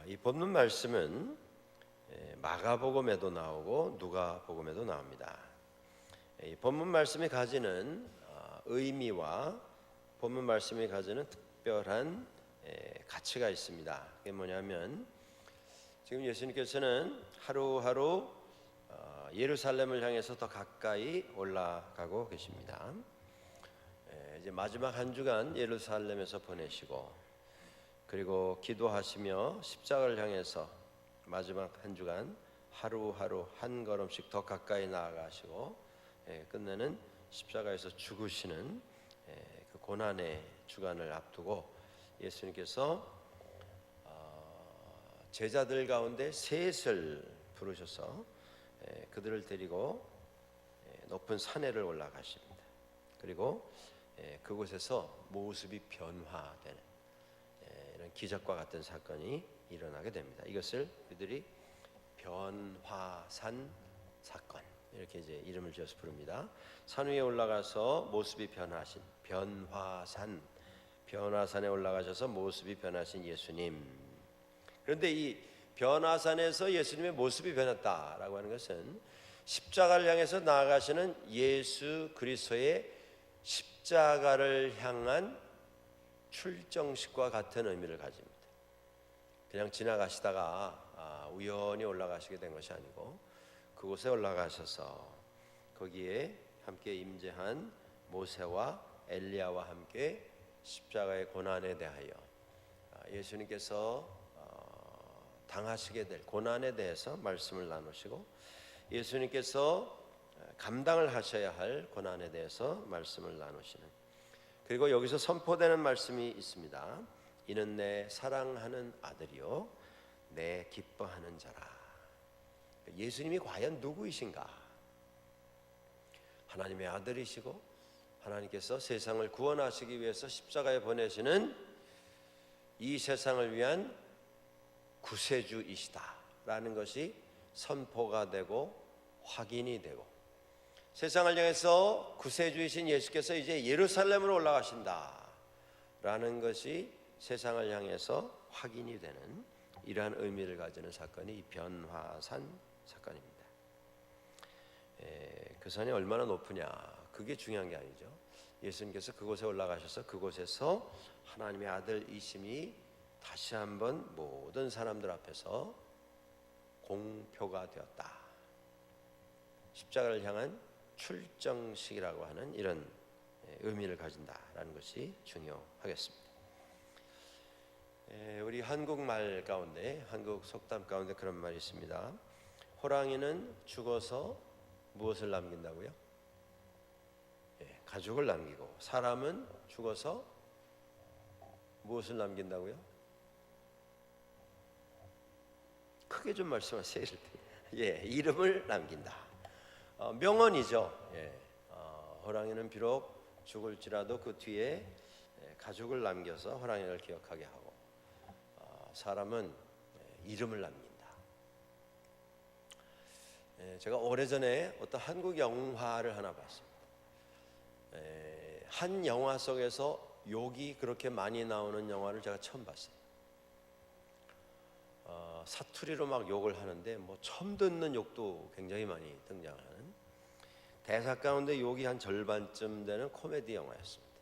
이 본문 말씀은 마가복음에도 나오고 누가복음에도 나옵니다. 이 본문 말씀이 가지는 의미와 본문 말씀이 가지는 특별한 가치가 있습니다. 그게 뭐냐면 지금 예수님께서는 하루하루 예루살렘을 향해서 더 가까이 올라가고 계십니다. 이제 마지막 한 주간 예루살렘에서 보내시고 그리고 기도하시며 십자가를 향해서 마지막 한 주간 하루하루 한 걸음씩 더 가까이 나아가시고 끝내는 십자가에서 죽으시는 그 고난의 주간을 앞두고 예수님께서 제자들 가운데 셋을 부르셔서 그들을 데리고 높은 산에를 올라가십니다. 그리고 그곳에서 모습이 변화되는 이런 기적과 같은 사건이 일어나게 됩니다. 이것을 그들이 변화산 사건 이렇게 이제 이름을 지어서 부릅니다. 산 위에 올라가서 모습이 변하신 변화산에 올라가셔서 모습이 변하신 예수님. 그런데 이 변화산에서 예수님의 모습이 변했다라고 하는 것은 십자가를 향해서 나아가시는 예수 그리스도의 십자가를 향한 출정식과 같은 의미를 가집니다. 그냥 지나가시다가 우연히 올라가시게 된 것이 아니고 그곳에 올라가셔서 거기에 함께 임재한 모세와 엘리야와 함께 십자가의 고난에 대하여 예수님께서 당하시게 될 고난에 대해서 말씀을 나누시고 예수님께서 감당을 하셔야 할 고난에 대해서 말씀을 나누시는, 그리고 여기서 선포되는 말씀이 있습니다. 이는 내 사랑하는 아들이요 내 기뻐하는 자라. 예수님이 과연 누구이신가? 하나님의 아들이시고 하나님께서 세상을 구원하시기 위해서 십자가에 보내시는 이 세상을 위한 구세주이시다라는 것이 선포가 되고 확인이 되고, 세상을 향해서 구세주이신 예수께서 이제 예루살렘으로 올라가신다라는 것이 세상을 향해서 확인이 되는 이러한 의미를 가지는 사건이 이 변화산 사건입니다. 그 산이 얼마나 높으냐 그게 중요한 게 아니죠. 예수님께서 그곳에 올라가셔서 그곳에서 하나님의 아들이심이 다시 한번 모든 사람들 앞에서 공표가 되었다. 십자가를 향한 출정식이라고 하는 이런 의미를 가진다라는 것이 중요하겠습니다. 우리 한국말 가운데, 한국 속담 가운데 그런 말이 있습니다. 호랑이는 죽어서 무엇을 남긴다고요? 가죽을 남기고, 사람은 죽어서 무엇을 남긴다고요? 크게 좀 말씀하세요. 이름을 남긴다. 명언이죠. 호랑이는 비록 죽을지라도 그 뒤에 가죽을 남겨서 호랑이를 기억하게 하고, 사람은 이름을 남긴다. 제가 오래전에 어떤 한국 영화를 하나 봤습니다. 한 영화 속에서 욕이 그렇게 많이 나오는 영화를 제가 처음 봤어요. 사투리로 막 욕을 하는데 처음 듣는 욕도 굉장히 많이 등장하는, 대사 가운데 욕이 한 절반쯤 되는 코미디 영화였습니다.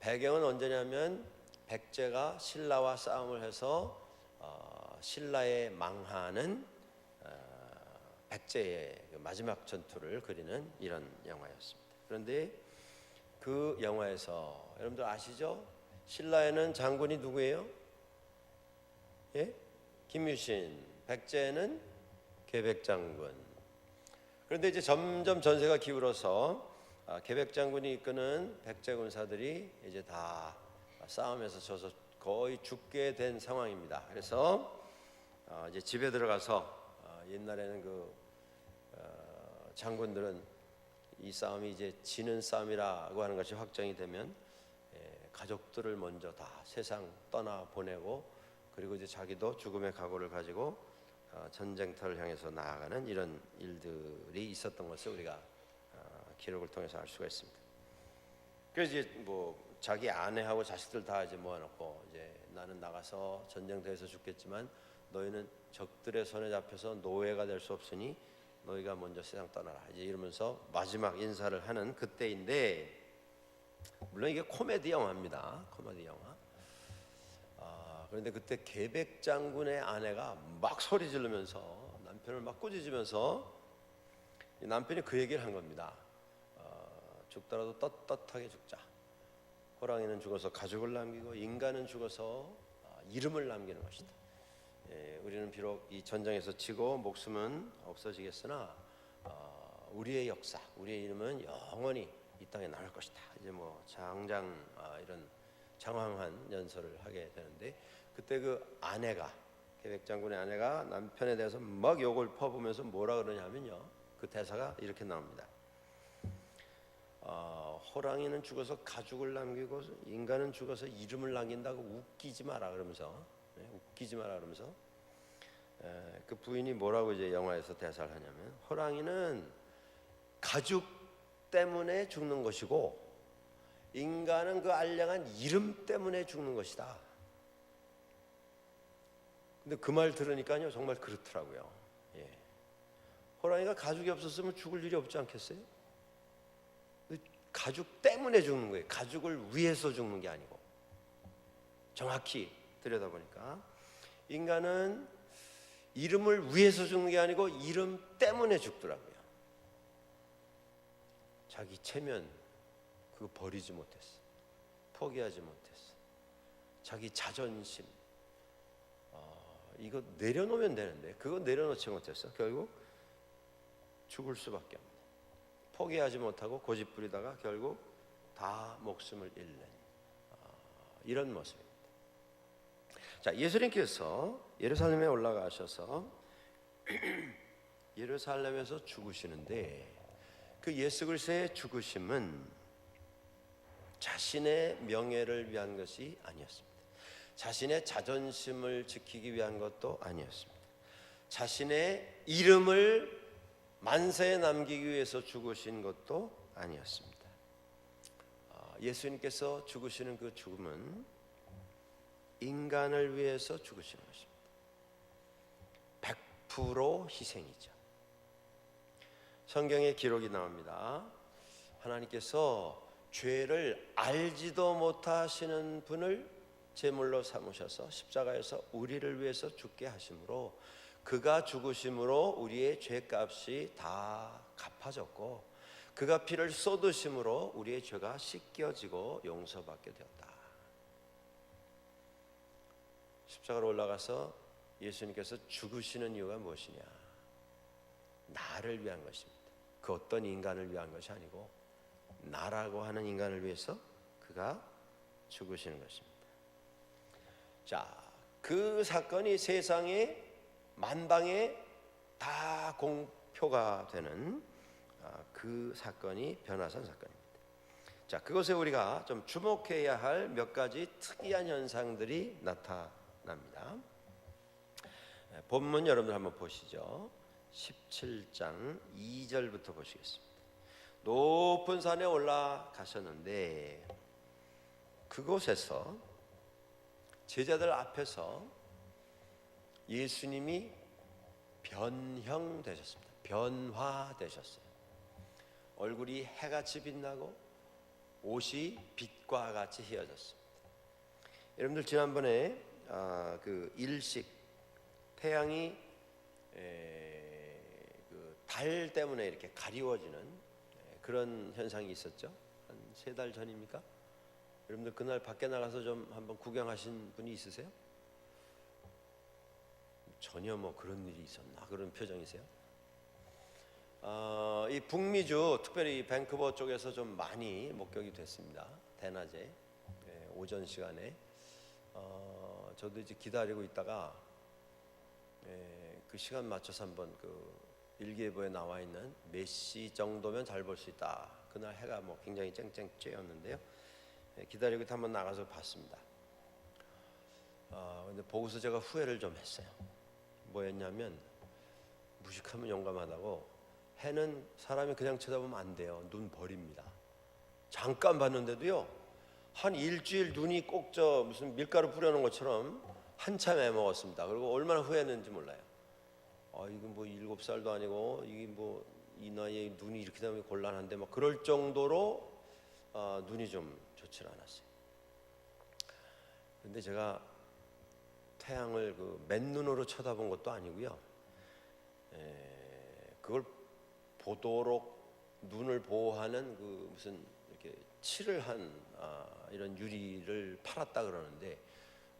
배경은 언제냐면 백제가 신라와 싸움을 해서 신라에 망하는 백제의 마지막 전투를 그리는 이런 영화였습니다. 그런데 그 영화에서 여러분들 아시죠? 신라에는 장군이 누구예요? 김유신. 백제는 계백장군. 그런데 이제 점점 전세가 기울어서 계백장군이 이끄는 백제 군사들이 이제 다 싸움에서 져서 거의 죽게 된 상황입니다. 그래서 이제 집에 들어가서 옛날에는 그 장군들은 이 싸움이 이제 지는 싸움이라고 하는 것이 확정이 되면 가족들을 먼저 다 세상 떠나 보내고, 그리고 이제 자기도 죽음의 각오를 가지고 전쟁터를 향해서 나아가는 이런 일들이 있었던 것을 우리가 기록을 통해서 알 수가 있습니다. 그래서 이제 자기 아내하고 자식들 다 이제 모아놓고 이제 나는 나가서 전쟁터에서 죽겠지만 너희는 적들의 손에 잡혀서 노예가 될 수 없으니 너희가 먼저 세상 떠나라. 이제 이러면서 마지막 인사를 하는 그때인데, 물론 이게 코미디 영화입니다. 코미디 영화. 그런데 그때 계백 장군의 아내가 막 소리 지르면서 남편을 막 꾸짖으면서 남편이 그 얘기를 한 겁니다. 죽더라도 떳떳하게 죽자. 호랑이는 죽어서 가죽을 남기고 인간은 죽어서 이름을 남기는 것이다. 우리는 비록 이 전쟁에서 지고 목숨은 없어지겠으나 우리의 역사, 우리의 이름은 영원히 이 땅에 남을 것이다. 이제 뭐 장장 이런 장황한 연설을 하게 되는데, 그때 그 아내가, 계백 장군의 아내가 남편에 대해서 막 욕을 퍼부으면서 뭐라 그러냐면요, 그 대사가 이렇게 나옵니다. 호랑이는 죽어서 가죽을 남기고 인간은 죽어서 이름을 남긴다고 웃기지 마라 그러면서, 웃기지 마라 그러면서 그 부인이 뭐라고 이제 영화에서 대사를 하냐면, 호랑이는 가죽 때문에 죽는 것이고 인간은 그 알량한 이름 때문에 죽는 것이다. 근데 그 말 들으니까요 정말 그렇더라고요. 호랑이가 가죽이 없었으면 죽을 일이 없지 않겠어요? 가죽 때문에 죽는 거예요. 가죽을 위해서 죽는 게 아니고. 정확히 들여다보니까 인간은 이름을 위해서 죽는 게 아니고 이름 때문에 죽더라고요. 자기 체면 그거 버리지 못했어. 포기하지 못했어. 자기 자존심 이거 내려놓으면 되는데 그거 내려놓지 못했어. 결국 죽을 수밖에 없네. 포기하지 못하고 고집부리다가 결국 다 목숨을 잃는 이런 모습입니다. 자, 예수님께서 예루살렘에 올라가셔서 예루살렘에서 죽으시는데, 그 예수 그리스도의 죽으심은 자신의 명예를 위한 것이 아니었습니다. 자신의 자존심을 지키기 위한 것도 아니었습니다. 자신의 이름을 만세에 남기기 위해서 죽으신 것도 아니었습니다. 예수님께서 죽으시는 그 죽음은 인간을 위해서 죽으신 것입니다. 100% 희생이죠. 성경에 기록이 나옵니다. 하나님께서 죄를 알지도 못하시는 분을 제물로 삼으셔서 십자가에서 우리를 위해서 죽게 하심으로, 그가 죽으심으로 우리의 죄값이 다 갚아졌고, 그가 피를 쏟으심으로 우리의 죄가 씻겨지고 용서받게 되었다. 십자가로 올라가서 예수님께서 죽으시는 이유가 무엇이냐? 나를 위한 것입니다. 그 어떤 인간을 위한 것이 아니고 나라고 하는 인간을 위해서 그가 죽으시는 것입니다. 자, 그 사건이 세상에 만방에 다 공표가 되는 그 사건이 변화산 사건입니다. 자, 그것에 우리가 좀 주목해야 할 몇 가지 특이한 현상들이 나타납니다. 본문 여러분들 한번 보시죠. 17장 2절부터 보시겠습니다. 높은 산에 올라가셨는데 그곳에서 제자들 앞에서 예수님이 변형되셨습니다. 변화되셨어요. 얼굴이 해같이 빛나고 옷이 빛과 같이 휘어졌습니다. 여러분들 지난번에 그 일식, 태양이 그 달 때문에 이렇게 가리워지는 그런 현상이 있었죠. 한 3달 전입니까? 여러분들 그날 밖에 나가서 좀 한번 구경하신 분이 있으세요? 전혀 뭐 그런 일이 있었나 그런 표정이세요? 이 북미주 특별히 밴쿠버 쪽에서 좀 많이 목격이 됐습니다. 대낮에 오전 시간에 저도 이제 기다리고 있다가 그 시간 맞춰서 한번 그 일기예보에 나와 있는 몇 시 정도면 잘 볼 수 있다. 그날 해가 뭐 굉장히 쨍쨍 쬐었는데요. 기다리고 한번 나가서 봤습니다. 근데 보고서 제가 후회를 좀 했어요. 뭐였냐면 무식하면 용감하다고, 해는 사람이 그냥 쳐다보면 안 돼요. 눈 버립니다. 잠깐 봤는데도요 한 일주일 눈이 꼭 저 무슨 밀가루 뿌려놓은 것처럼 한참 애먹었습니다. 그리고 얼마나 후회했는지 몰라요. 이거 뭐 7살도 아니고 이게 뭐 이 나이에 눈이 이렇게 되면 곤란한데 막 그럴 정도로 눈이 좀 좋지 않았어요. 근데 제가 태양을 그 맨눈으로 쳐다본 것도 아니고요. 그걸 보도록 눈을 보호하는 그 무슨 이렇게 칠을 한 이런 유리를 팔았다 그러는데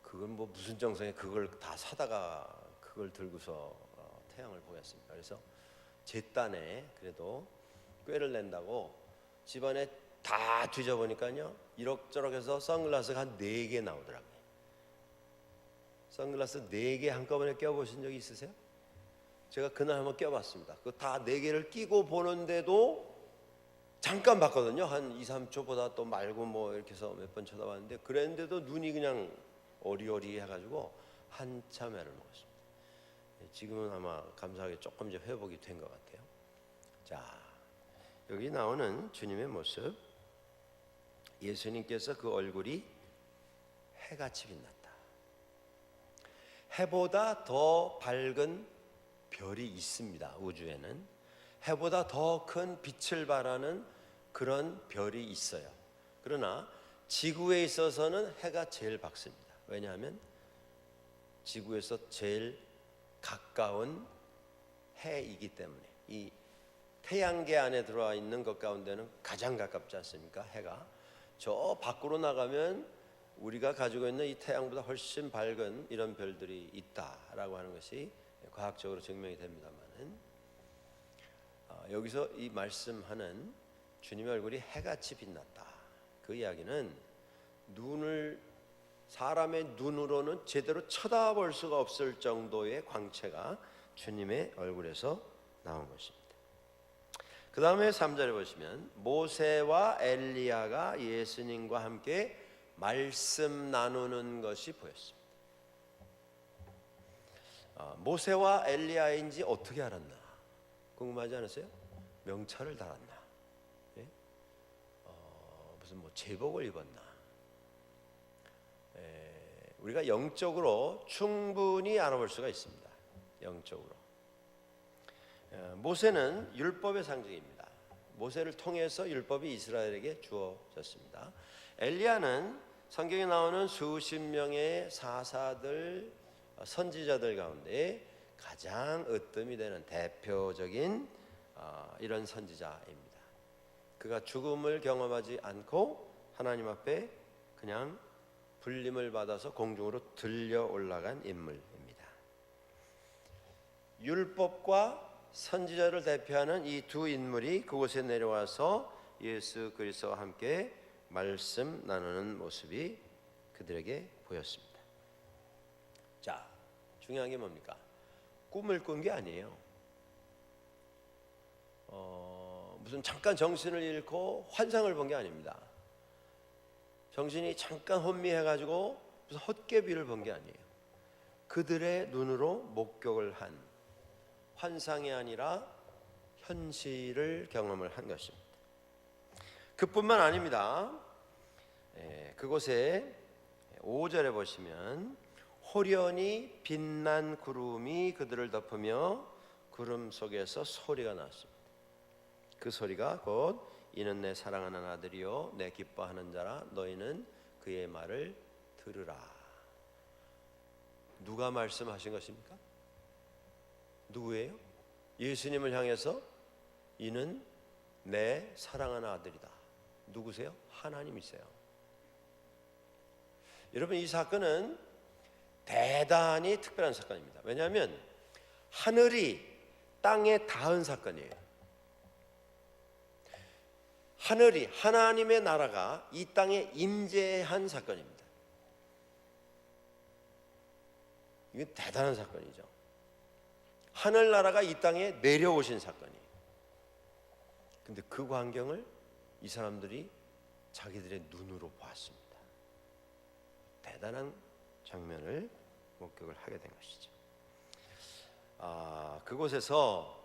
그건 뭐 무슨 정성에 그걸 다 사다가 그걸 들고서 태양을 보였습니다. 그래서 제 딴에 그래도 꾀를 낸다고 집안에 다 뒤져보니까요 이럭저럭 해서 선글라스가 한 4개 나오더라고요. 선글라스 4개 한꺼번에 껴보신 적이 있으세요? 제가 그날 한번 껴봤습니다. 그 다 4개를 끼고 보는데도 잠깐 봤거든요. 한 2, 3초보다 또 말고 뭐 이렇게 해서 몇 번 쳐다봤는데 그랬는데도 눈이 그냥 어리어리 해가지고 한참 애를 먹었습니다. 지금은 아마 감사하게 조금 이제 회복이 된 것 같아요. 자, 여기 나오는 주님의 모습, 예수님께서 그 얼굴이 해같이 빛났다. 해보다 더 밝은 별이 있습니다. 우주에는 해보다 더 큰 빛을 발하는 그런 별이 있어요. 그러나 지구에 있어서는 해가 제일 밝습니다. 왜냐하면 지구에서 제일 가까운 해이기 때문에 이 태양계 안에 들어와 있는 것 가운데는 가장 가깝지 않습니까? 해가 저 밖으로 나가면 우리가 가지고 있는 이 태양보다 훨씬 밝은 이런 별들이 있다라고 하는 것이 과학적으로 증명이 됩니다만은 여기서 이 말씀하는 주님의 얼굴이 해같이 빛났다. 그 이야기는 사람의 눈으로는 제대로 쳐다볼 수가 없을 정도의 광채가 주님의 얼굴에서 나온 것입니다. 그 다음에 3절에 보시면 모세와 엘리야가 예수님과 함께 말씀 나누는 것이 보였습니다. 모세와 엘리야인지 어떻게 알았나 궁금하지 않으세요? 명찰을 달았나? 예? 무슨 뭐 제복을 입었나? 우리가 영적으로 충분히 알아볼 수가 있습니다. 영적으로 모세는 율법의 상징입니다. 모세를 통해서 율법이 이스라엘에게 주어졌습니다. 엘리야는 성경에 나오는 수십 명의 사사들, 선지자들 가운데 가장 으뜸이 되는 대표적인 이런 선지자입니다. 그가 죽음을 경험하지 않고 하나님 앞에 그냥 불림을 받아서 공중으로 들려 올라간 인물입니다. 율법과 선지자를 대표하는 이 두 인물이 그곳에 내려와서 예수 그리스도와 함께 말씀 나누는 모습이 그들에게 보였습니다. 자, 중요한 게 뭡니까? 꿈을 꾼 게 아니에요. 무슨 잠깐 정신을 잃고 환상을 본 게 아닙니다. 정신이 잠깐 혼미해가지고 무슨 헛개비를 본 게 아니에요. 그들의 눈으로 목격을 한 환상이 아니라 현실을 경험을 한 것입니다. 그뿐만 아닙니다. 그곳에 5절에 보시면 호련히 빛난 구름이 그들을 덮으며 구름 속에서 소리가 났습니다. 그 소리가 곧 이는 내 사랑하는 아들이요 내 기뻐하는 자라 너희는 그의 말을 들으라. 누가 말씀하신 것입니까? 누구예요? 예수님을 향해서 이는 내 사랑하는 아들이다. 누구세요? 하나님이세요. 여러분, 이 사건은 대단히 특별한 사건입니다. 왜냐하면 하늘이 땅에 닿은 사건이에요. 하늘이, 하나님의 나라가 이 땅에 임재한 사건입니다. 이건 대단한 사건이죠. 하늘나라가 이 땅에 내려오신 사건이에요. 근데 그 광경을 이 사람들이 자기들의 눈으로 보았습니다. 대단한 장면을 목격을 하게 된 것이죠. 그곳에서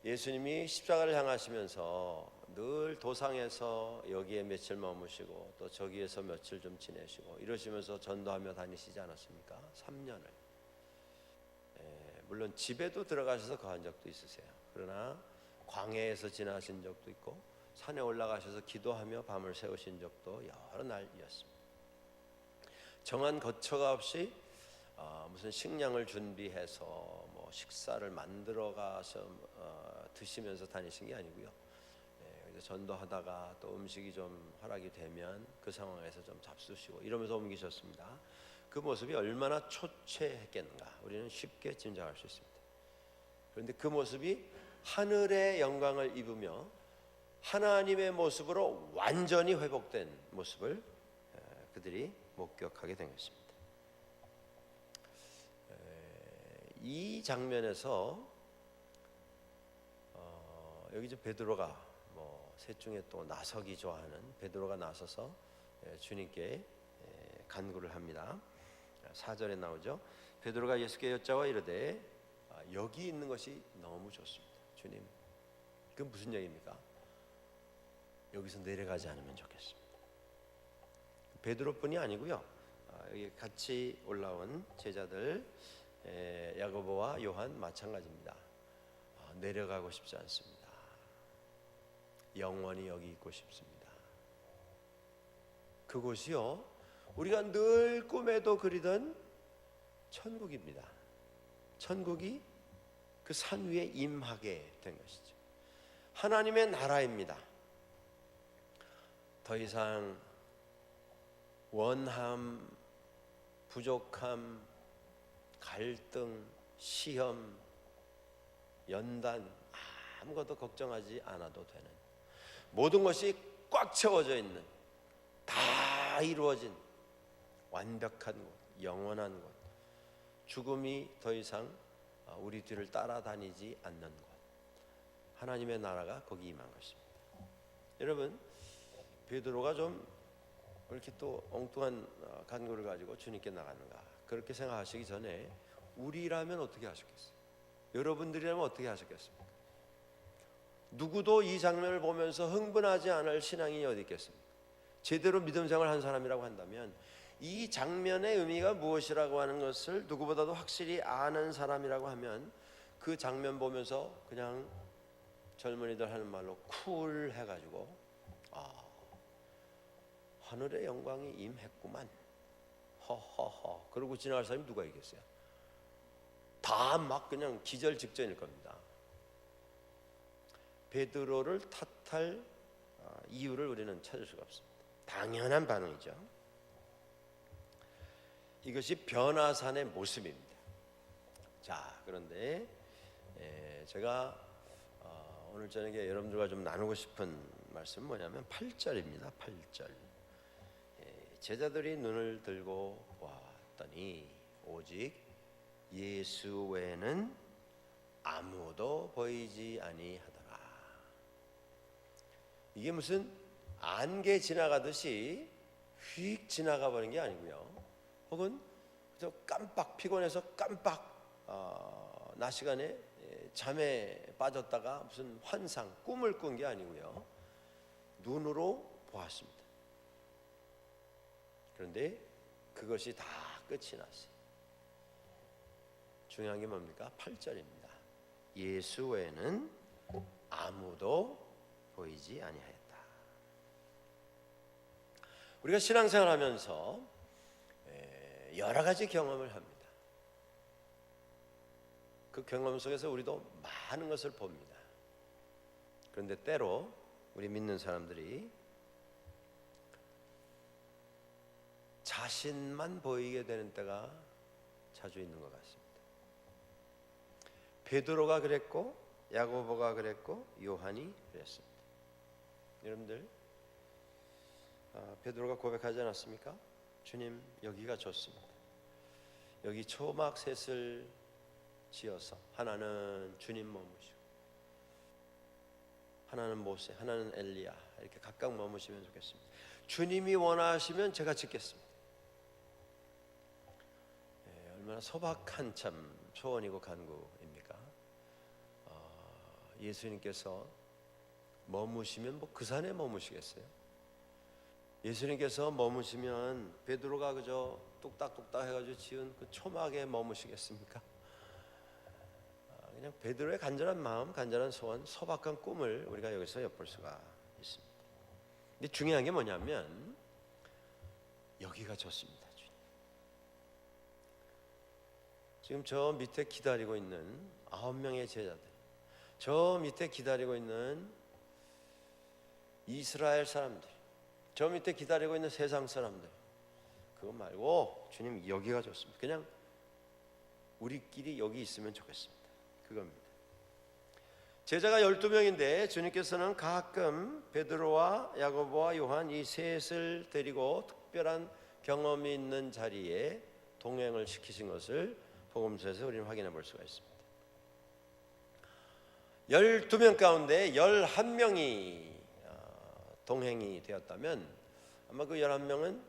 예수님이 십자가를 향하시면서 늘 도상에서 여기에 며칠 머무시고 또 저기에서 며칠 좀 지내시고 이러시면서 전도하며 다니시지 않았습니까? 3년을. 물론 집에도 들어가셔서 거한 적도 있으세요. 그러나 광야에서 지나신 적도 있고 산에 올라가셔서 기도하며 밤을 새우신 적도 여러 날이었습니다. 정한 거처가 없이 무슨 식량을 준비해서 뭐 식사를 만들어 가서 드시면서 다니신 게 아니고요. 전도하다가 또 음식이 좀 허락이 되면 그 상황에서 좀 잡수시고 이러면서 옮기셨습니다. 그 모습이 얼마나 초췌했겠는가 우리는 쉽게 짐작할 수 있습니다. 그런데 그 모습이 하늘의 영광을 입으며 하나님의 모습으로 완전히 회복된 모습을 그들이 목격하게 된 것입니다. 이 장면에서 여기 이제 베드로가 셋 중에 또 나서기 좋아하는 베드로가 나서서 주님께 간구를 합니다. 4절에 나오죠. 베드로가 예수께 여짜와 이르되 여기 있는 것이 너무 좋습니다. 주님, 그건 무슨 얘기입니까? 여기서 내려가지 않으면 좋겠습니다. 베드로뿐이 아니고요. 여기 같이 올라온 제자들 야고보와 요한 마찬가지입니다. 내려가고 싶지 않습니다. 영원히 여기 있고 싶습니다. 그곳이요, 우리가 늘 꿈에도 그리던 천국입니다. 천국이 그 산 위에 임하게 된 것이죠. 하나님의 나라입니다. 더 이상 원함, 부족함, 갈등, 시험, 연단 아무것도 걱정하지 않아도 되는, 모든 것이 꽉 채워져 있는, 다 이루어진 완벽한 곳, 영원한 곳, 죽음이 더 이상 우리 뒤를 따라다니지 않는 곳, 하나님의 나라가 거기 임한 것입니다. 여러분, 베드로가 좀 이렇게 또 엉뚱한 간구를 가지고 주님께 나가는가 그렇게 생각하시기 전에 우리라면 어떻게 하셨겠어요? 여러분들이라면 어떻게 하셨겠습니까? 누구도 이 장면을 보면서 흥분하지 않을 신앙이 어디 있겠습니까? 제대로 믿음 생활을 한 사람이라고 한다면 이 장면의 의미가 무엇이라고 하는 것을 누구보다도 확실히 아는 사람이라고 하면 그 장면 보면서 그냥 젊은이들 하는 말로 쿨 해가지고 하늘의 영광이 임했구만 허허허 그러고 지나갈 사람이 누가 있겠어요? 다 막 그냥 기절 직전일 겁니다. 베드로를 탓할 이유를 우리는 찾을 수가 없습니다. 당연한 반응이죠. 이것이 변화산의 모습입니다. 자, 그런데 제가 오늘 저녁에 여러분들과 좀 나누고 싶은 말씀은 뭐냐면 8절입니다. 8절. 제자들이 눈을 들고 보았더니 오직 예수 외에는 아무도 보이지 아니하더라. 이게 무슨 안개 지나가듯이 휙 지나가 버린 게 아니고요. 혹은 저 깜빡 피곤해서 깜빡 낮 시간에 잠에 빠졌다가 무슨 환상 꿈을 꾼 게 아니고요. 눈으로 보았습니다. 그런데 그것이 다 끝이 났어요. 중요한 게 뭡니까? 8절입니다. 예수 외에는 아무도 보이지 아니하였다. 우리가 신앙생활하면서 여러 가지 경험을 합니다. 그 경험 속에서 우리도 많은 것을 봅니다. 그런데 때로 우리 믿는 사람들이 자신만 보이게 되는 때가 자주 있는 것 같습니다. 베드로가 그랬고 야고보가 그랬고 요한이 그랬습니다. 여러분들 베드로가 고백하지 않았습니까? 주님, 여기가 좋습니다. 여기 초막셋을 지어서 하나는 주님 머무시고 하나는 모세, 하나는 엘리야 이렇게 각각 머무시면 좋겠습니다. 주님이 원하시면 제가 짓겠습니다. 얼마나 소박한 참 소원이고 간구입니까? 예수님께서 머무시면 뭐 그 산에 머무시겠어요? 예수님께서 머무시면 베드로가 그저 뚝딱뚝딱 해가지고 지은 그 초막에 머무시겠습니까? 그냥 베드로의 간절한 마음, 간절한 소원, 소박한 꿈을 우리가 여기서 엿볼 수가 있습니다. 근데 중요한 게 뭐냐면 여기가 좋습니다. 지금 저 밑에 기다리고 있는 9명의 제자들, 저 밑에 기다리고 있는 이스라엘 사람들, 저 밑에 기다리고 있는 세상 사람들, 그거 말고 주님 여기가 좋습니다. 그냥 우리끼리 여기 있으면 좋겠습니다. 그겁니다. 제자가 12명인데 주님께서는 가끔 베드로와 야고보와 요한 이 셋을 데리고 특별한 경험이 있는 자리에 동행을 시키신 것을 복음서에서 우리는 확인해 볼 수가 있습니다. 12명 가운데 11명이 동행이 되었다면 아마 그 11명은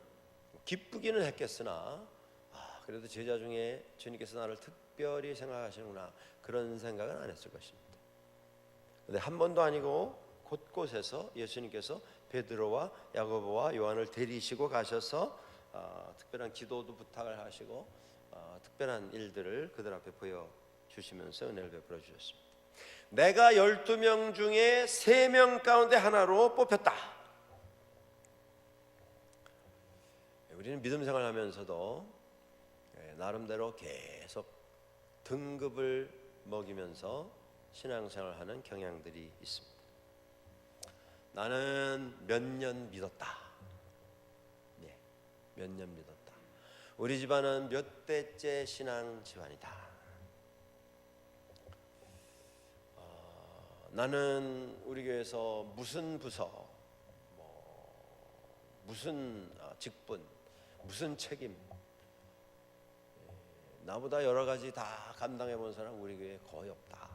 기쁘기는 했겠으나 그래도 제자 중에 주님께서 나를 특별히 생각하시는구나 그런 생각은 안 했을 것입니다. 그런데 한 번도 아니고 곳곳에서 예수님께서 베드로와 야고보와 요한을 데리시고 가셔서 특별한 기도도 부탁을 하시고 특별한 일들을 그들 앞에 보여주시면서 은혜를 베풀어 주셨습니다. 내가 12명 중에 3명 가운데 하나로 뽑혔다. 우리는 믿음 생활하면서도 나름대로 계속 등급을 먹이면서 신앙생활하는 경향들이 있습니다. 나는 몇 년 믿었다. 몇 년 믿었다. 우리 집안은 몇 대째 신앙 집안이다. 나는 우리 교회에서 무슨 부서, 무슨 직분, 무슨 책임, 나보다 여러 가지 다 감당해 본 사람 우리 교회에 거의 없다.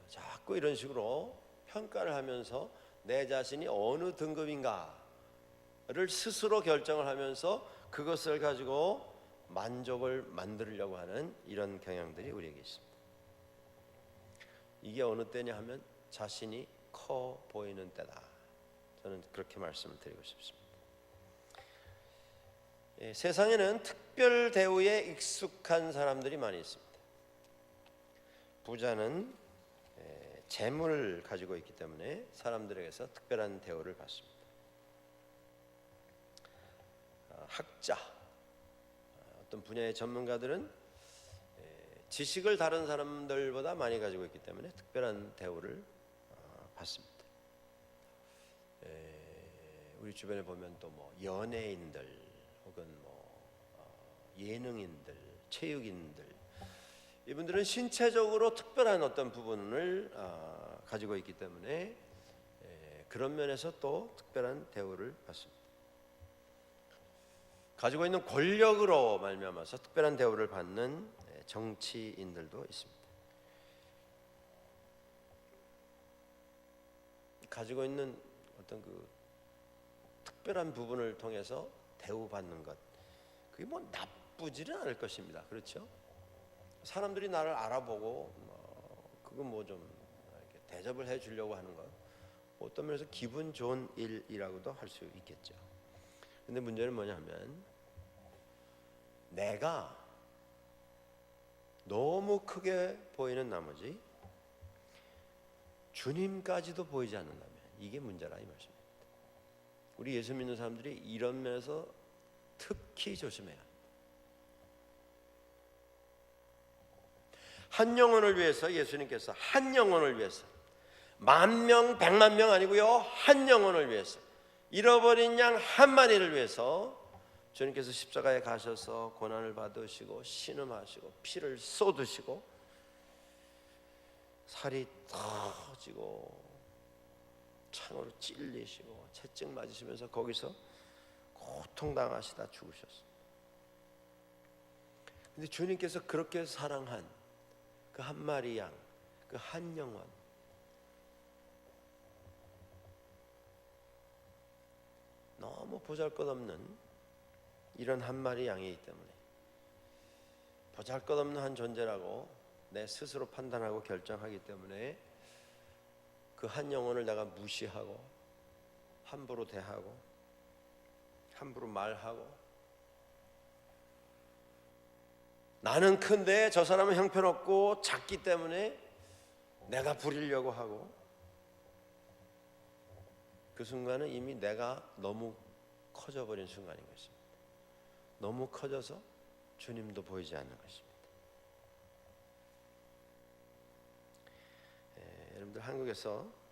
자꾸 이런 식으로 평가를 하면서 내 자신이 어느 등급인가를 스스로 결정을 하면서 그것을 가지고 만족을 만들려고 하는 이런 경향들이 우리에게 있습니다. 이게 어느 때냐 하면 자신이 커 보이는 때다. 저는 그렇게 말씀을 드리고 싶습니다. 세상에는 특별 대우에 익숙한 사람들이 많이 있습니다. 부자는 재물을 가지고 있기 때문에 사람들에게서 특별한 대우를 받습니다. 학자, 어떤 분야의 전문가들은 지식을 다른 사람들보다 많이 가지고 있기 때문에 특별한 대우를 받습니다. 우리 주변에 보면 또 뭐 연예인들 혹은 예능인들, 체육인들, 이분들은 신체적으로 특별한 어떤 부분을 가지고 있기 때문에 그런 면에서 또 특별한 대우를 받습니다. 가지고 있는 권력으로 말미암아서 특별한 대우를 받는 정치인들도 있습니다. 가지고 있는 어떤 그 특별한 부분을 통해서 대우받는 것, 그게 뭐 나쁘지는 않을 것입니다. 그렇죠? 사람들이 나를 알아보고 그거 뭐 좀 대접을 해주려고 하는 것, 어떤 면에서 기분 좋은 일이라고도 할 수 있겠죠. 근데 문제는 뭐냐면 내가 너무 크게 보이는 나머지 주님까지도 보이지 않는다면 이게 문제라 이 말씀입니다. 우리 예수 믿는 사람들이 이런 면에서 특히 조심해야 합니다. 한 영혼을 위해서 예수님께서 한 영혼을 위해서 10,000명, 100,000명 아니고요, 한 영혼을 위해서 잃어버린 양 한 마리를 위해서 주님께서 십자가에 가셔서 고난을 받으시고 신음하시고 피를 쏟으시고 살이 터지고 창으로 찔리시고 채찍 맞으시면서 거기서 고통당하시다 죽으셨어요. 근데 주님께서 그렇게 사랑한 그 한 마리 양, 그 한 영혼, 너무 보잘것없는 이런 한 마리 양이기 때문에 보잘것없는 한 존재라고 내 스스로 판단하고 결정하기 때문에 그 한 영혼을 내가 무시하고 함부로 대하고 함부로 말하고, 나는 큰데 저 사람은 형편없고 작기 때문에 내가 부리려고 하고, 그 순간은 이미 내가 너무 커져버린 순간인 것입니다. 너무 커져서 주님도 보이지 않는 것입니다. 여러분들 한국에서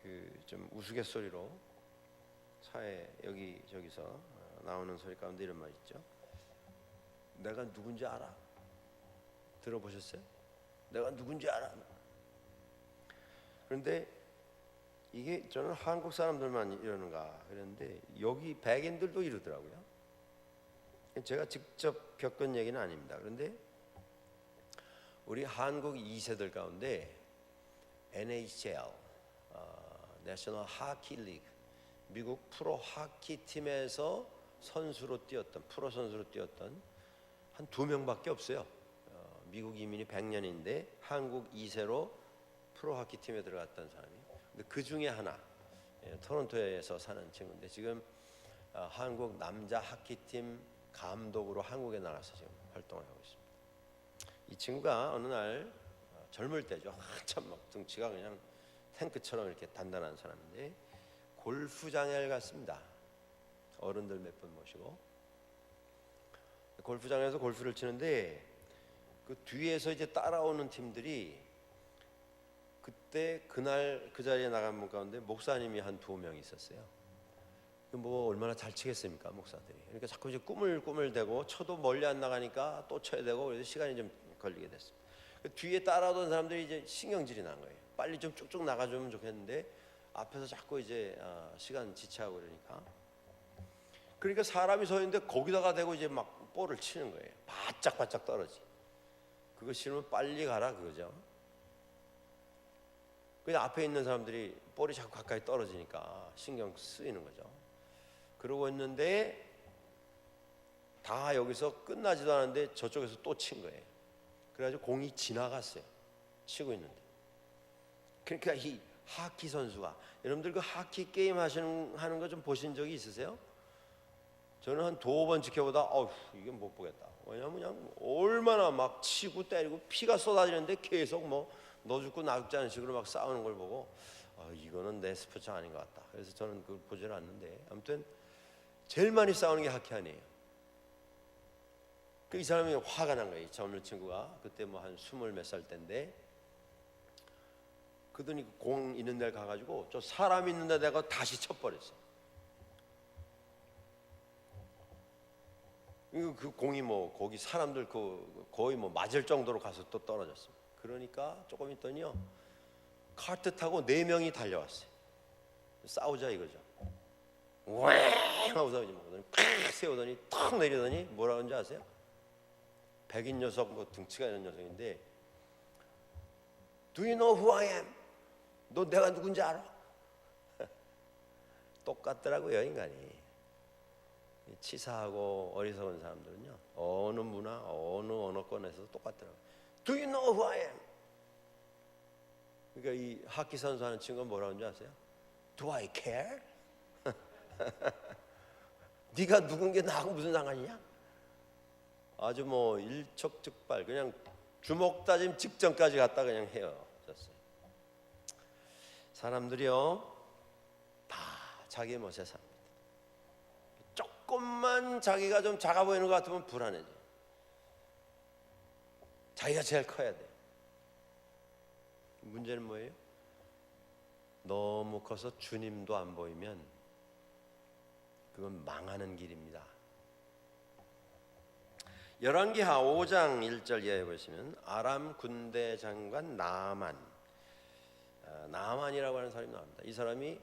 그 좀 우스갯소리로 사회 여기저기서 나오는 소리 가운데 이런 말 있죠. 내가 누군지 알아? 들어보셨어요? 내가 누군지 알아? 그런데 이게 저는 한국 사람들만 이러는가 그랬는데 여기 백인들도 이러더라고요. 제가 직접 겪은 얘기는 아닙니다. 그런데 우리 한국 2세들 가운데 NHL, 내셔널 하키 리그, 미국 프로 하키 팀에서 선수로 뛰었던, 프로 선수로 뛰었던 한 2명밖에 없어요. 미국 이민이 100년인데 한국 2세로 프로 하키 팀에 들어갔던 사람이. 근데 그 중에 하나, 토론토에서 사는 친구인데 지금 한국 남자 하키팀 감독으로 한국에 나가서 지금 활동을 하고 있습니다. 이 친구가 어느 날 젊을 때죠. 한참 막 등치가 그냥 탱크처럼 이렇게 단단한 사람인데 골프장에 갔습니다. 어른들 몇 분 모시고 골프장에서 골프를 치는데 그 뒤에서 이제 따라오는 팀들이 그때 그날 그 자리에 나간 분 가운데 목사님이 한 2명 있었어요. 뭐 얼마나 잘 치겠습니까 목사들이. 그러니까 자꾸 이제 꾸물꾸물대고 쳐도 멀리 안 나가니까 또 쳐야 되고 그래서 시간이 좀 걸리게 됐습니다. 그 뒤에 따라오던 사람들이 이제 신경질이 난 거예요. 빨리 좀 쭉쭉 나가주면 좋겠는데 앞에서 자꾸 이제 시간 지체하고 그러니까 사람이 서 있는데 거기다가 대고 이제 막 볼을 치는 거예요. 바짝바짝 떨어지. 그거 싫으면 빨리 가라 그거죠. 그냥 앞에 있는 사람들이 볼이 자꾸 가까이 떨어지니까 신경 쓰이는 거죠. 그러고 있는데 다 여기서 끝나지도 않았는데 저쪽에서 또 친 거예요. 그래가지고 공이 지나갔어요. 치고 있는데. 그러니까 이 하키 선수가, 여러분들 그 하키 게임 하는 거 좀 보신 적이 있으세요? 저는 한 2번 지켜보다 이게 못 보겠다. 왜냐면 그냥 얼마나 막 치고 때리고 피가 쏟아지는데 계속 뭐 너 죽고 나 죽지 않은 식으로 막 싸우는 걸 보고 이거는 내 스포츠 아닌 것 같다. 그래서 저는 그걸 보지를 않는데 아무튼 제일 많이 싸우는 게 하키 아니에요. 이 사람이 화가 난 거예요. 젊은 친구가 그때 뭐 한 20 몇 살 때인데 그더니 공 있는 데 가가지고 저 사람 있는 데 내가 다시 쳐버렸어. 그 공이 뭐 거기 사람들 거의 뭐 맞을 정도로 가서 또 떨어졌습니다. 그러니까 조금 있더니요 카트 타고 4명이 달려왔어요. 싸우자 이거죠. 왱 하고 싸우지 뭐 콱 세우더니 탁 내리더니 뭐라 그런지 아세요? 백인 녀석 뭐 등치가 있는 녀석인데 Do you know who I am? 너 내가 누군지 알아? 똑같더라고요 인간이. 치사하고 어리석은 사람들은요 어느 문화 어느 언어권에서도 똑같더라고요. Do you know who I am? 그러니까 이 하키 선수 하는 친구가 뭐라고 하는지 아세요? Do I care? 네가 누군 게 나하고 무슨 상관이냐? 아주 뭐 일촉즉발 그냥 주먹 다짐 직전까지 갔다 그냥 헤어졌어요. 사람들이요 다 자기 멋에 삽니다. 조금만 자기가 좀 작아 보이는 것 같으면 불안해져. 자기가 제일 커야 돼. 문제는 뭐예요? 너무 커서 주님도 안 보이면 그건 망하는 길입니다. 열왕기하 5장 1절 이하에 보시면 아람 군대 장관 나아만이라고 하는 사람이 나옵니다. 이 사람이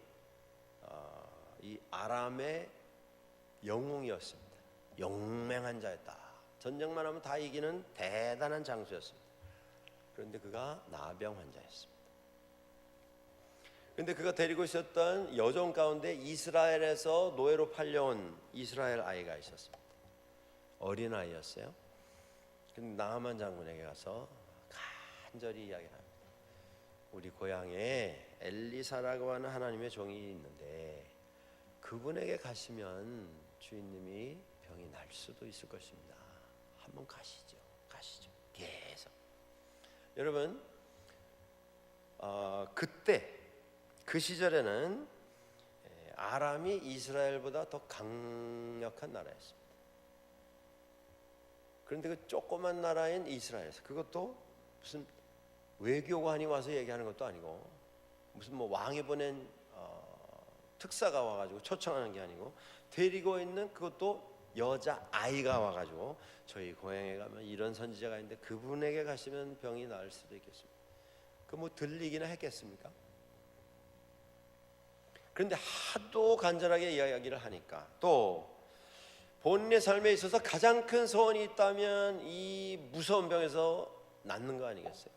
이 아람의 영웅이었습니다. 용맹한 자였다. 전쟁만 하면 다 이기는 대단한 장수였습니다. 그런데 그가 나병 환자였습니다. 그런데 그가 데리고 있었던 여종 가운데 이스라엘에서 노예로 팔려온 이스라엘 아이가 있었습니다. 어린 아이였어요. 근데 나하만 장군에게 가서 간절히 이야기를 합니다. 우리 고향에 엘리사라고 하는 하나님의 종이 있는데 그분에게 가시면 주인님이 병이 날 수도 있을 것입니다. 한번 가시죠. 계속. 여러분, 그때 그 시절에는 아람이 이스라엘보다 더 강력한 나라였습니다. 그런데 그 조그만 나라인 이스라엘에서, 그것도 무슨 외교관이 와서 얘기하는 것도 아니고 무슨 뭐 왕이 보낸 특사가 와가지고 초청하는 게 아니고, 데리고 있는 그것도 여자 아이가 와가지고 저희 고향에 가면 이런 선지자가 있는데 그분에게 가시면 병이 나을 수도 있겠습니다. 그 뭐 들리기나 했겠습니까? 그런데 하도 간절하게 이야기를 하니까, 또 본인의 삶에 있어서 가장 큰 소원이 있다면 이 무서운 병에서 낫는 거 아니겠어요?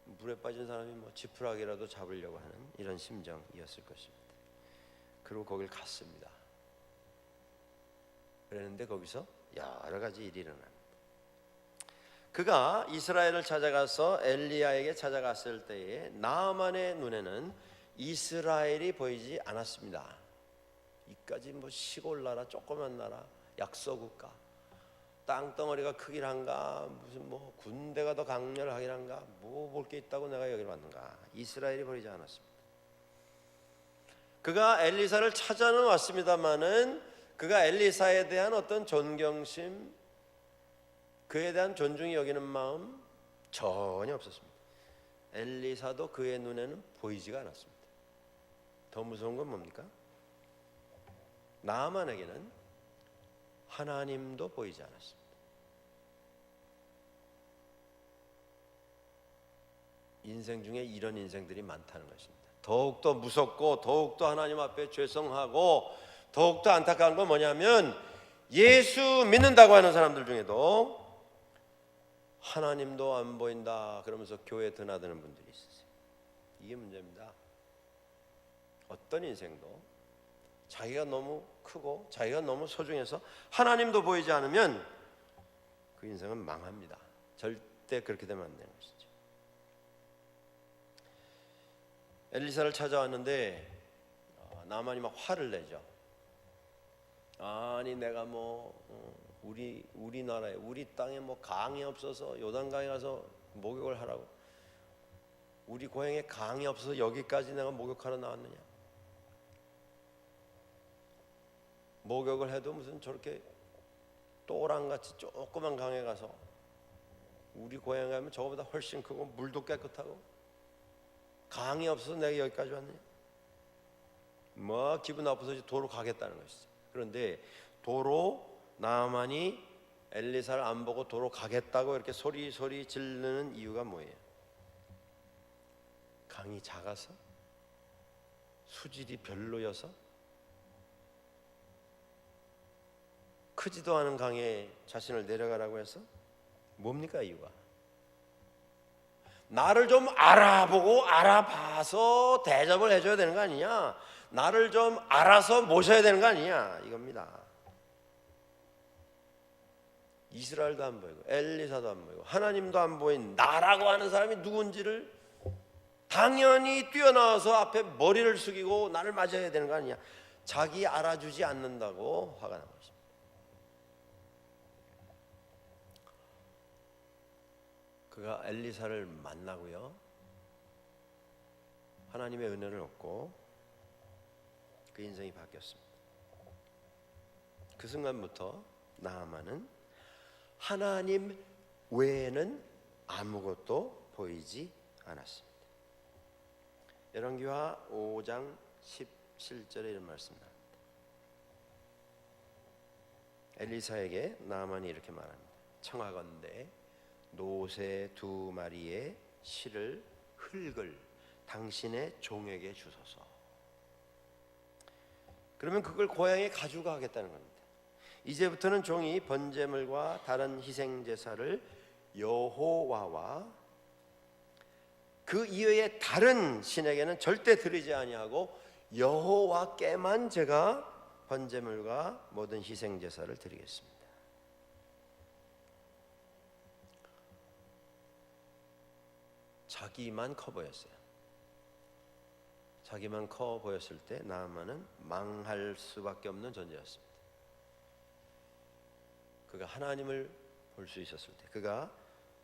물에 빠진 사람이 뭐 지푸라기라도 잡으려고 하는 이런 심정이었을 것입니다. 그리고 거길 갔습니다. 그랬는데 거기서 여러 가지 일이 일어납니다. 그가 이스라엘을 찾아가서 엘리야에게 찾아갔을 때에 나아만의 눈에는 이스라엘이 보이지 않았습니다. 이까지 뭐 시골 나라, 조그만 나라, 약소국가, 땅덩어리가 크긴 한가, 무슨 뭐 군대가 더 강렬하긴 한가, 뭐 볼 게 있다고 내가 여기를 왔는가. 이스라엘이 보이지 않았습니다. 그가 엘리사를 찾아는 왔습니다마는 그가 엘리사에 대한 어떤 존경심, 그에 대한 존중이 여기는 마음 전혀 없었습니다. 엘리사도 그의 눈에는 보이지가 않았습니다. 더 무서운 건 뭡니까? 나아만에게는 하나님도 보이지 않았습니다. 인생 중에 이런 인생들이 많다는 것입니다. 더욱더 무섭고 더욱더 하나님 앞에 죄송하고 더욱더 안타까운 건 뭐냐면, 예수 믿는다고 하는 사람들 중에도 하나님도 안 보인다 그러면서 교회에 드나드는 분들이 있으세요. 이게 문제입니다. 어떤 인생도 자기가 너무 크고 자기가 너무 소중해서 하나님도 보이지 않으면 그 인생은 망합니다. 절대 그렇게 되면 안 되는 것이죠. 엘리사를 찾아왔는데 나만이 막 화를 내죠. 아니 내가 뭐 우리나라에 우리 땅에 뭐 강이 없어서 요단강에 가서 목욕을 하라고, 우리 고향에 강이 없어서 여기까지 내가 목욕하러 나왔느냐, 목욕을 해도 무슨 저렇게 또랑같이 조그만 강에 가서, 우리 고향에 가면 저거보다 훨씬 크고 물도 깨끗하고 강이 없어서 내가 여기까지 왔느냐, 뭐 기분 나빠서 도로 가겠다는 것이죠. 그런데 도로 나아만이 엘리사를 안 보고 도로 가겠다고 이렇게 소리 지르는 이유가 뭐예요? 강이 작아서? 수질이 별로여서? 크지도 않은 강에 자신을 내려가라고 해서? 뭡니까 이유가? 나를 좀 알아보고 알아봐서 대접을 해줘야 되는 거 아니냐, 나를 좀 알아서 모셔야 되는 거 아니냐, 이겁니다. 이스라엘도 안 보이고 엘리사도 안 보이고 하나님도 안 보인 나라고 하는 사람이 누군지를 당연히 뛰어나와서 앞에 머리를 숙이고 나를 맞아야 되는 거 아니냐, 자기 알아주지 않는다고 화가 난 것입니다. 그가 엘리사를 만나고요, 하나님의 은혜를 얻고 그 인생이 바뀌었습니다. 그 순간부터 나아만은 하나님 외에는 아무것도 보이지 않았습니다. 열왕기하 5장 17절에 이런 말씀 나옵니다. 엘리사에게 나아만이 이렇게 말합니다. 청하건대 노새 2마리의 실을 흙을 당신의 종에게 주소서. 그러면 그걸 고향에 가져가겠다는 겁니다. 이제부터는 종이 번제물과 다른 희생 제사를 여호와와 그 이외의 다른 신에게는 절대 드리지 아니하고 여호와께만 제가 번제물과 모든 희생 제사를 드리겠습니다. 자기만 커 보였어요. 자기만 커 보였을 때 나아만은 망할 수밖에 없는 존재였습니다. 그가 하나님을 볼 수 있었을 때, 그가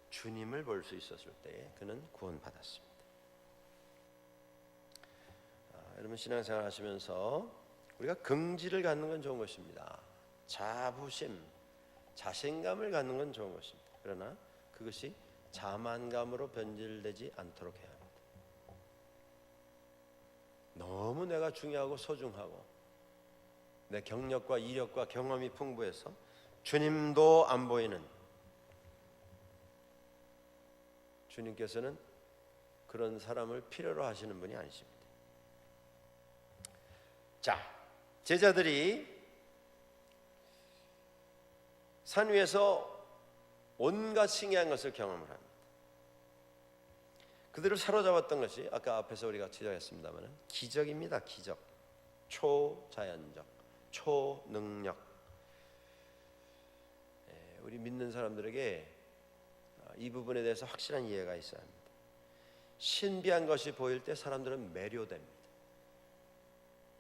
주님을 볼 수 있었을 때에 그는 구원받았습니다. 여러분 신앙생활 하시면서 우리가 긍지를 갖는 건 좋은 것입니다. 자부심, 자신감을 갖는 건 좋은 것입니다. 그러나 그것이 자만감으로 변질되지 않도록 해야 합니다. 너무 내가 중요하고 소중하고 내 경력과 이력과 경험이 풍부해서 주님도 안 보이는, 주님께서는 그런 사람을 필요로 하시는 분이 아니십니다. 자, 제자들이 산 위에서 온갖 신기한 것을 경험을 합니다. 그들을 사로잡았던 것이 아까 앞에서 우리가 지적했습니다만 기적입니다. 기적, 초자연적, 초능력. 우리 믿는 사람들에게 이 부분에 대해서 확실한 이해가 있어야 합니다. 신비한 것이 보일 때 사람들은 매료됩니다.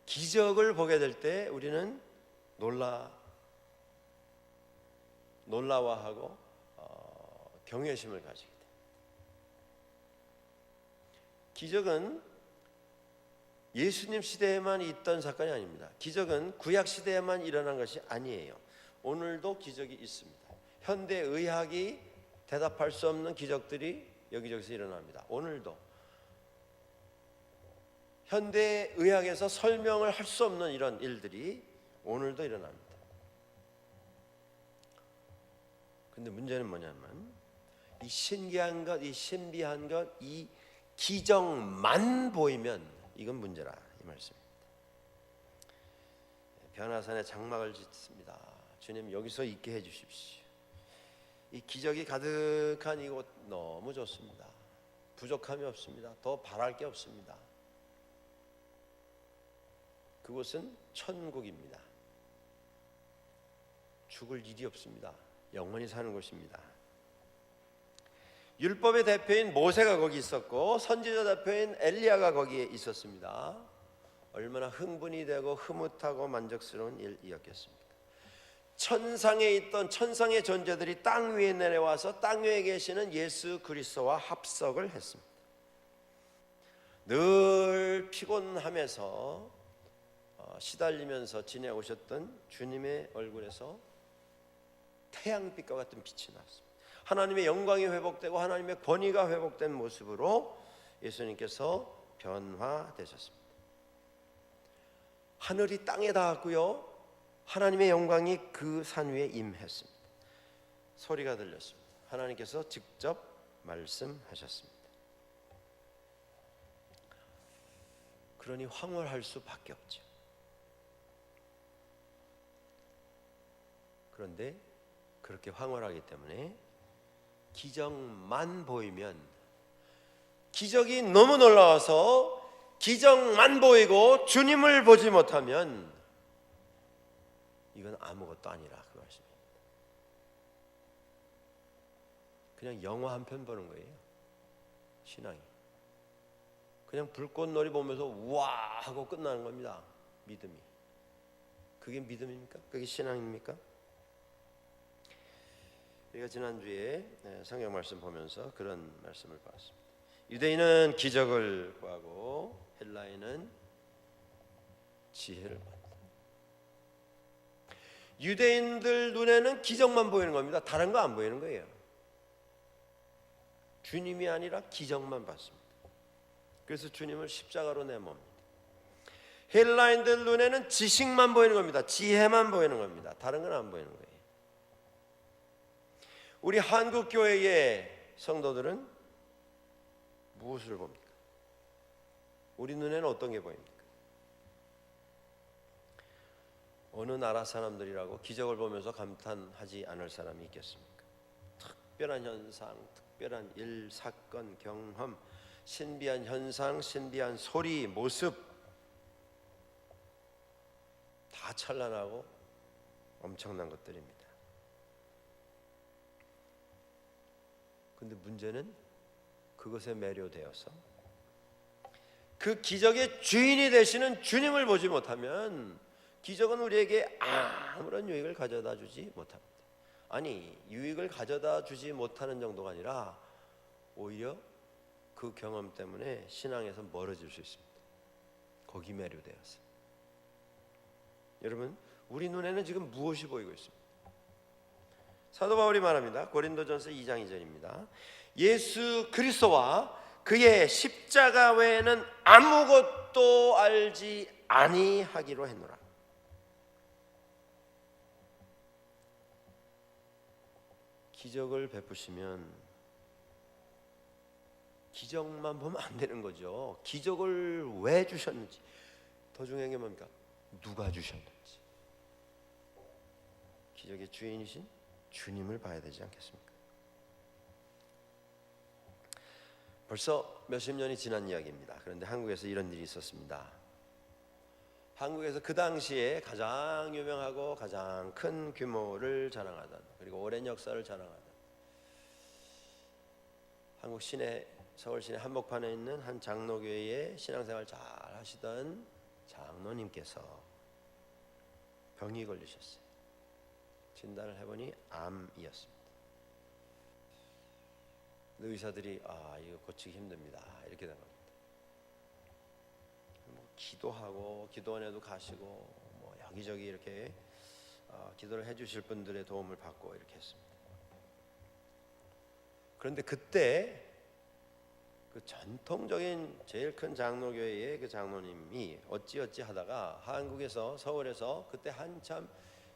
기적을 보게 될 때 우리는 놀라워하고 경외심을 가지게 돼요. 기적은 예수님 시대에만 있던 사건이 아닙니다. 기적은 구약 시대에만 일어난 것이 아니에요. 오늘도 기적이 있습니다. 현대 의학이 대답할 수 없는 기적들이 여기저기서 일어납니다. 오늘도 현대 의학에서 설명을 할 수 없는 이런 일들이 오늘도 일어납니다. 근데 문제는 뭐냐면 이 신기한 것, 이 신비한 것, 이 기적만 보이면 이건 문제라 이 말씀입니다. 변화산에 장막을 짓습니다. 주님 여기서 있게 해주십시오. 이 기적이 가득한 이곳 너무 좋습니다. 부족함이 없습니다. 더 바랄 게 없습니다. 그곳은 천국입니다. 죽을 일이 없습니다. 영원히 사는 곳입니다. 율법의 대표인 모세가 거기 있었고 선지자 대표인 엘리야가 거기에 있었습니다. 얼마나 흥분이 되고 흐뭇하고 만족스러운 일이었겠습니까? 천상에 있던 천상의 존재들이 땅 위에 내려와서 땅 위에 계시는 예수 그리스도와 합석을 했습니다. 늘 피곤하면서 시달리면서 지내오셨던 주님의 얼굴에서 태양빛과 같은 빛이 났습니다. 하나님의 영광이 회복되고 하나님의 권위가 회복된 모습으로 예수님께서 변화되셨습니다. 하늘이 땅에 닿았고요, 하나님의 영광이 그 산 위에 임했습니다. 소리가 들렸습니다. 하나님께서 직접 말씀하셨습니다. 그러니 황홀할 수밖에 없죠. 그런데 그렇게 황홀하기 때문에 기적만 보이면, 기적이 너무 놀라워서 기적만 보이고 주님을 보지 못하면 이건 아무것도 아니라 그 말씀입니다. 그냥 영화 한 편 보는 거예요. 신앙이 그냥 불꽃놀이 보면서 우와 하고 끝나는 겁니다. 믿음이. 그게 믿음입니까? 그게 신앙입니까? 우리가 지난주에 성경 말씀 보면서 그런 말씀을 봤습니다. 유대인은 기적을 구하고 헬라인은 지혜를 받는다. 유대인들 눈에는 기적만 보이는 겁니다. 다른 거 안 보이는 거예요. 주님이 아니라 기적만 봤습니다. 그래서 주님을 십자가로 내멉니다. 헬라인들 눈에는 지식만 보이는 겁니다. 지혜만 보이는 겁니다. 다른 건 안 보이는 거예요. 우리 한국 교회의 성도들은 무엇을 봅니까? 우리 눈에는 어떤 게 보입니까? 어느 나라 사람들이라고 기적을 보면서 감탄하지 않을 사람이 있겠습니까? 특별한 현상, 특별한 일, 사건, 경험, 신비한 현상, 신비한 소리, 모습 다 찬란하고 엄청난 것들입니다. 근데 문제는 그 그것에 매료되어서 그 기적의 주인이 되시는 주님을 보지 못하면 기적은 우리에게 아무런 유익을 가져다 주지 못합니다. 아니, 유익을 가져다 주지 못하는 정도가 아니라 오히려 그 경험 때문에 신앙에서 멀어질 수 있습니다. 거기 매료되어서. 여러분, 우리 눈에는 지금 무엇이 보이고 있습니다? 사도 바울이 말합니다. 고린도전서 2장 2절입니다. 예수 그리스도와 그의 십자가 외에는 아무것도 알지 아니하기로 했노라. 기적을 베푸시면 기적만 보면 안 되는 거죠. 기적을 왜 주셨는지, 더 중요한 게 뭡니까? 누가 주셨는지. 기적의 주인이신 주님을 봐야 되지 않겠습니까? 벌써 몇십 년이 지난 이야기입니다. 그런데 한국에서 이런 일이 있었습니다. 한국에서 그 당시에 가장 유명하고 가장 큰 규모를 자랑하던, 그리고 오랜 역사를 자랑하던 한국 시내, 서울 시내 한복판에 있는 한 장로교회에 신앙생활 잘 하시던 장로님께서 병이 걸리셨어요. 진단을 해보니 암이었습니다. 근데 의사들이 이거 고치기 힘듭니다, 이렇게 된 겁니다. 기도하고 기도원에도 가시고 여기저기 이렇게 기도를 해주실 분들의 도움을 받고 이렇게 했습니다. 그런데 그때 그 전통적인 제일 큰 장로교회의 그 장로님이 어찌어찌 하다가 한국에서, 서울에서 그때 한참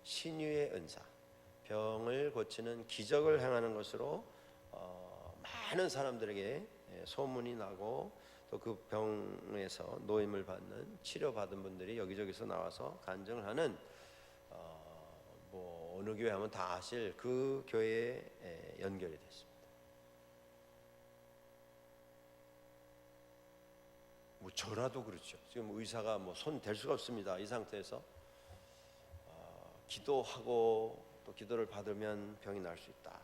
신유의 은사, 병을 고치는 기적을 행하는 것으로 많은 사람들에게 소문이 나고, 또 그 병에서 노임을 받는, 치료받은 분들이 여기저기서 나와서 간증을 하는 어느 교회 하면 다 아실 그 교회에 연결이 됐습니다. 저라도 그렇죠. 지금 의사가 손 댈 수가 없습니다. 이 상태에서 기도하고 또 기도를 받으면 병이 날 수 있다.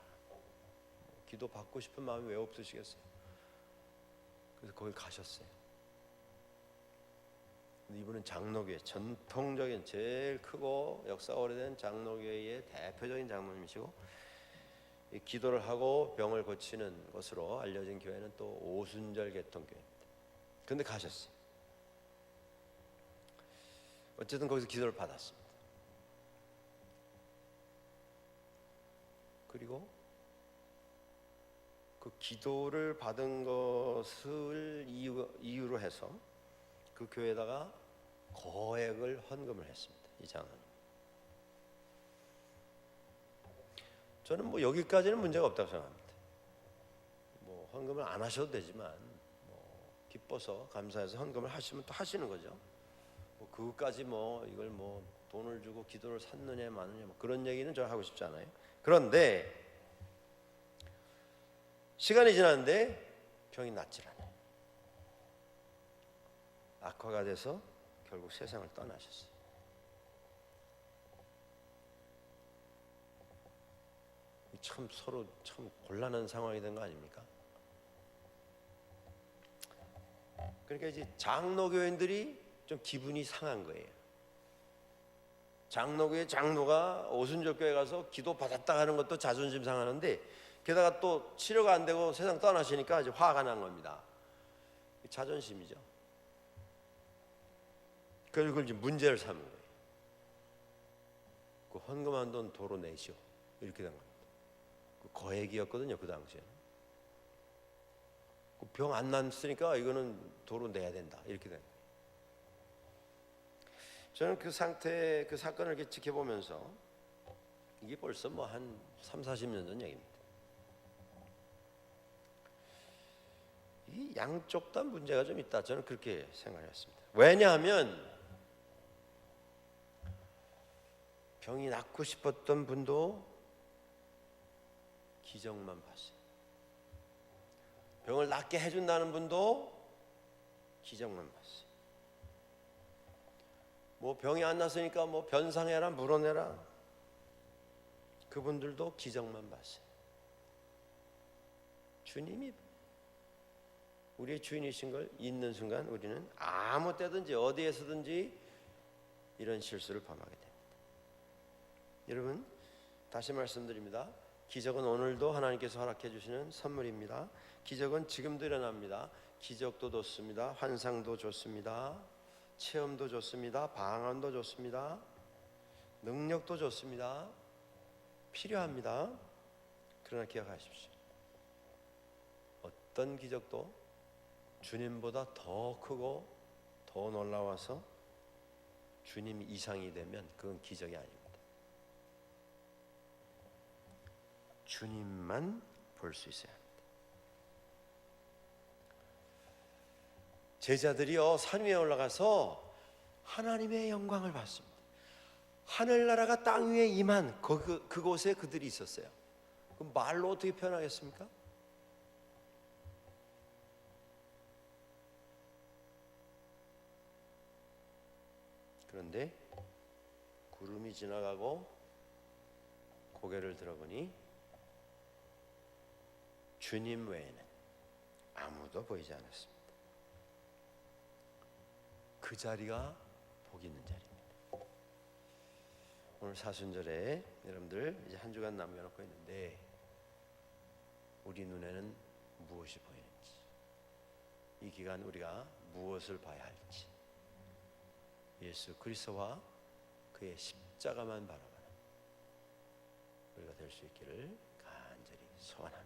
기도 받고 싶은 마음이 왜 없으시겠어요? 그래서 거기 가셨어요. 근데 이분은 장로교회, 전통적인 제일 크고 역사 오래된 장로교회의 대표적인 장로님이시고, 이 기도를 하고 병을 고치는 것으로 알려진 교회는 또 오순절 개통교회입니다. 그런데 가셨어요. 어쨌든 거기서 기도를 받았습니다. 그리고 그 기도를 받은 것을 이유로 해서 그 교회에다가 거액을 헌금을 했습니다. 이 장로님. 저는 여기까지는 문제가 없다고 생각합니다. 헌금을 안 하셔도 되지만 기뻐서 감사해서 헌금을 하시면 또 하시는 거죠. 그것까지 이걸 돈을 주고 기도를 샀느냐 마느냐 그런 얘기는 저 하고 싶지 않아요. 그런데 시간이 지났는데 병이 낫질 않아요. 악화가 돼서 결국 세상을 떠나셨어요. 참 서로 참 곤란한 상황이 된 거 아닙니까? 그러니까 이제 장로교인들이 좀 기분이 상한 거예요. 장로교회 장로가 오순절교회 가서 기도 받았다 하는 것도 자존심 상하는데, 게다가 또 치료가 안 되고 세상 떠나시니까 이제 화가 난 겁니다. 자존심이죠. 그래서 그걸 이제 문제를 삼은 거예요. 그 헌금한 돈 도로 내시오, 이렇게 된 겁니다. 그 거액이었거든요, 그 당시에는. 병 안 났으니까 이거는 도로 내야 된다, 이렇게 된 거예요. 저는 그 상태, 그 사건을 이렇게 지켜보면서, 이게 벌써 한 3, 40년 전 얘기입니다. 이 양쪽 다 문제가 좀 있다, 저는 그렇게 생각했습니다. 왜냐하면 병이 낫고 싶었던 분도 기적만 봤어요. 병을 낫게 해준다는 분도 기적만 봤어요. 병이 안 났으니까 변상해라, 물어내라, 그분들도 기적만 봤어요. 주님이 우리의 주인이신 걸 잊는 순간 우리는 아무 때든지 어디에서든지 이런 실수를 범하게 됩니다. 여러분, 다시 말씀드립니다. 기적은 오늘도 하나님께서 허락해 주시는 선물입니다. 기적은 지금도 일어납니다. 기적도 좋습니다. 환상도 좋습니다. 체험도 좋습니다. 방언도 좋습니다. 능력도 좋습니다. 필요합니다. 그러나 기억하십시오. 어떤 기적도 주님보다 더 크고 더 놀라워서 주님 이상이 되면 그건 기적이 아닙니다. 주님만 볼 수 있어야 합니다. 제자들이요, 산 위에 올라가서 하나님의 영광을 봤습니다. 하늘나라가 땅 위에 임한 그곳에 그들이 있었어요. 그럼 말로 어떻게 표현하겠습니까? 그런데 구름이 지나가고 고개를 들어보니 주님 외에는 아무도 보이지 않았습니다. 그 자리가 복 있는 자리입니다. 오늘 사순절에 여러분들 이제 한 주간 남겨놓고 있는데 우리 눈에는 무엇이 보이는지, 이 기간 우리가 무엇을 봐야 할지, 예수 그리스도와 그의 십자가만 바라보는 우리가 될 수 있기를 간절히 소원합니다.